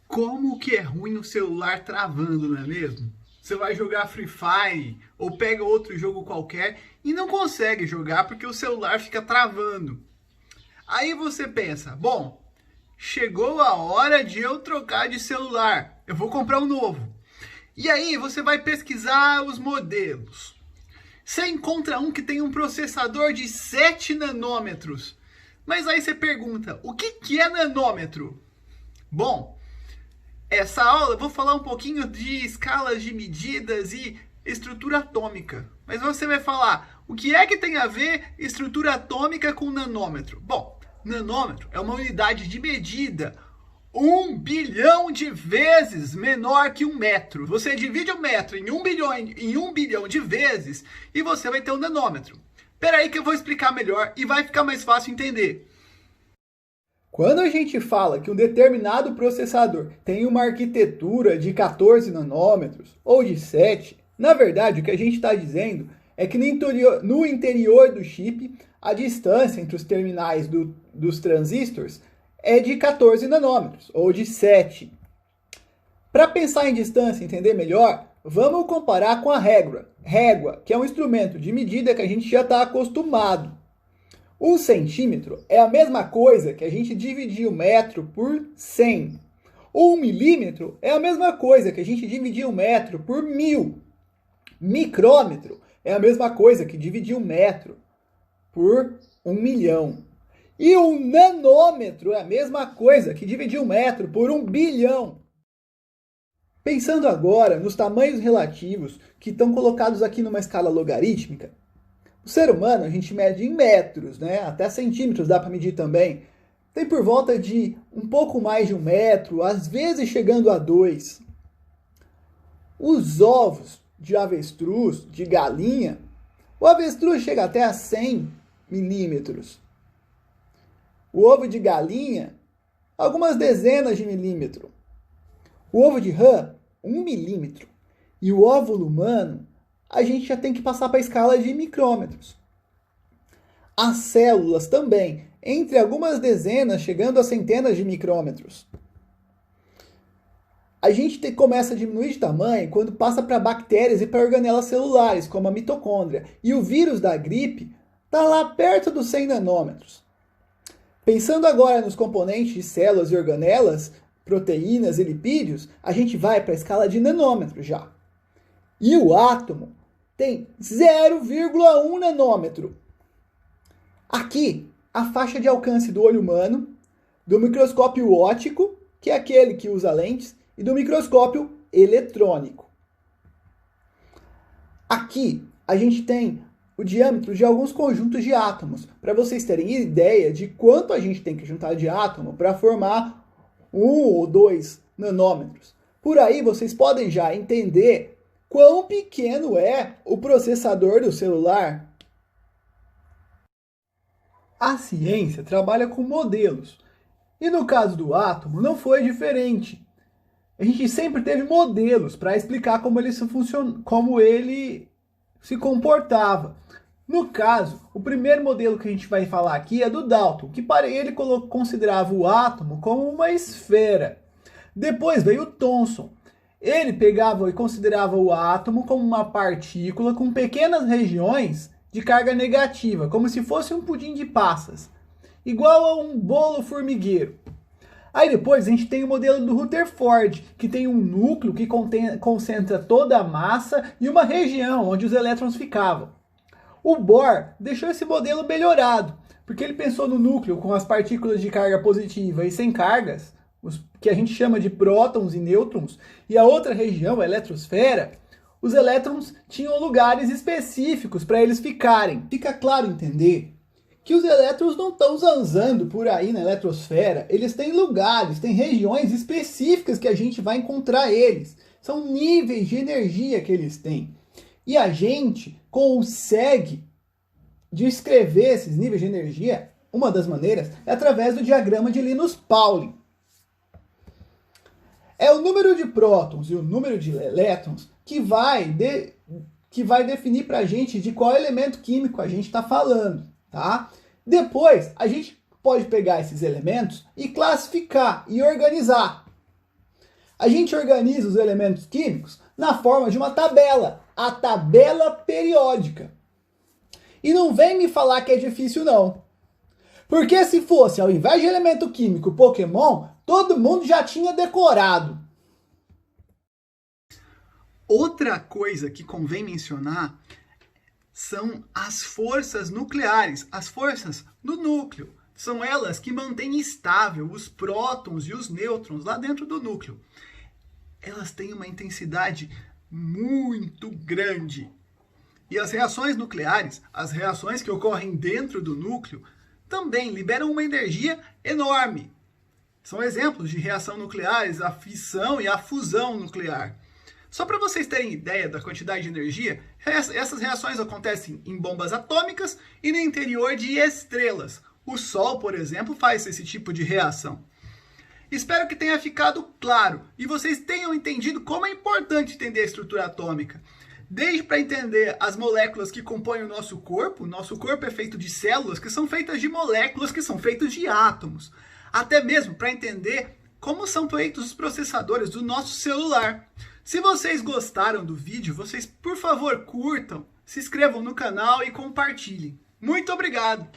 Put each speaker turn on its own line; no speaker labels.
Como que é ruim o celular travando, não é mesmo? Você vai jogar Free Fire ou pega outro jogo qualquer e não consegue jogar porque o celular fica travando. Aí você pensa, bom, chegou a hora de eu trocar de celular, eu vou comprar um novo. E aí você vai pesquisar os modelos. Você encontra um que tem um processador de 7 nanômetros. Mas aí você pergunta, o que é nanômetro? Bom, essa aula eu vou falar um pouquinho de escalas de medidas e estrutura atômica. Mas você vai falar, o que é que tem a ver estrutura atômica com nanômetro? Bom, nanômetro é uma unidade de medida 1 bilhão de vezes menor que 1 metro. Você divide 1 metro em 1 bilhão de vezes e você vai ter um nanômetro. Espera aí que eu vou explicar melhor e vai ficar mais fácil entender.
Quando a gente fala que um determinado processador tem uma arquitetura de 14 nanômetros ou de 7, na verdade o que a gente está dizendo é que no interior do chip a distância entre os terminais dos transistores é de 14 nanômetros ou de 7. Para pensar em distância e entender melhor, vamos comparar com a régua, que é um instrumento de medida que a gente já está acostumado. 1 centímetro é a mesma coisa que a gente dividir o metro por 100. 1 milímetro é a mesma coisa que a gente dividir o metro por 1000. Micrômetro é a mesma coisa que dividir o metro por 1 milhão. E um nanômetro é a mesma coisa que dividir um metro por 1 bilhão. Pensando agora nos tamanhos relativos que estão colocados aqui numa escala logarítmica, o ser humano a gente mede em metros, né? Até centímetros dá para medir também. Tem por volta de um pouco mais de 1 metro, às vezes chegando a 2. Os ovos de avestruz, de galinha, o avestruz chega até a 100 milímetros. O ovo de galinha, algumas dezenas de milímetro. O ovo de rã, 1 milímetro. E o óvulo humano, a gente já tem que passar para a escala de micrômetros. As células também, entre algumas dezenas, chegando a centenas de micrômetros. A gente começa a diminuir de tamanho quando passa para bactérias e para organelas celulares, como a mitocôndria. E o vírus da gripe está lá perto dos 100 nanômetros. Pensando agora nos componentes de células e organelas, proteínas e lipídios, a gente vai para a escala de nanômetros já. E o átomo tem 0,1 nanômetro. Aqui, a faixa de alcance do olho humano, do microscópio óptico, que é aquele que usa lentes, e do microscópio eletrônico. Aqui, a gente tem o diâmetro de alguns conjuntos de átomos, para vocês terem ideia de quanto a gente tem que juntar de átomo para formar 1 ou 2 nanômetros. Por aí vocês podem já entender quão pequeno é o processador do celular. A ciência trabalha com modelos, e no caso do átomo não foi diferente. A gente sempre teve modelos para explicar como ele se comportava. No caso, o primeiro modelo que a gente vai falar aqui é do Dalton, que para ele considerava o átomo como uma esfera. Depois veio o Thomson. Ele pegava e considerava o átomo como uma partícula com pequenas regiões de carga negativa, como se fosse um pudim de passas, igual a um bolo formigueiro. Aí depois a gente tem o modelo do Rutherford, que tem um núcleo que concentra toda a massa e uma região onde os elétrons ficavam. O Bohr deixou esse modelo melhorado, porque ele pensou no núcleo com as partículas de carga positiva e sem cargas, que a gente chama de prótons e nêutrons, e a outra região, a eletrosfera, os elétrons tinham lugares específicos para eles ficarem. Fica claro entender que os elétrons não estão zanzando por aí na eletrosfera, eles têm lugares, têm regiões específicas que a gente vai encontrar eles. São níveis de energia que eles têm. E a gente consegue descrever esses níveis de energia, uma das maneiras, é através do diagrama de Linus-Pauling. É o número de prótons e o número de elétrons que vai definir para a gente de qual elemento químico a gente está falando, tá? Depois, a gente pode pegar esses elementos e classificar e organizar. A gente organiza os elementos químicos na forma de uma tabela, a tabela periódica. E não vem me falar que é difícil não. Porque se fosse, ao invés de elemento químico, Pokémon, todo mundo já tinha decorado.
Outra coisa que convém mencionar são as forças nucleares, as forças no núcleo. São elas que mantêm estável os prótons e os nêutrons lá dentro do núcleo. Elas têm uma intensidade muito grande. E as reações nucleares, as reações que ocorrem dentro do núcleo, também liberam uma energia enorme. São exemplos de reação nucleares, a fissão e a fusão nuclear. Só para vocês terem ideia da quantidade de energia, essas reações acontecem em bombas atômicas e no interior de estrelas. O Sol, por exemplo, faz esse tipo de reação. Espero que tenha ficado claro e vocês tenham entendido como é importante entender a estrutura atômica. Desde para entender as moléculas que compõem o nosso corpo é feito de células que são feitas de moléculas que são feitas de átomos. Até mesmo para entender como são feitos os processadores do nosso celular. Se vocês gostaram do vídeo, vocês por favor curtam, se inscrevam no canal e compartilhem. Muito obrigado!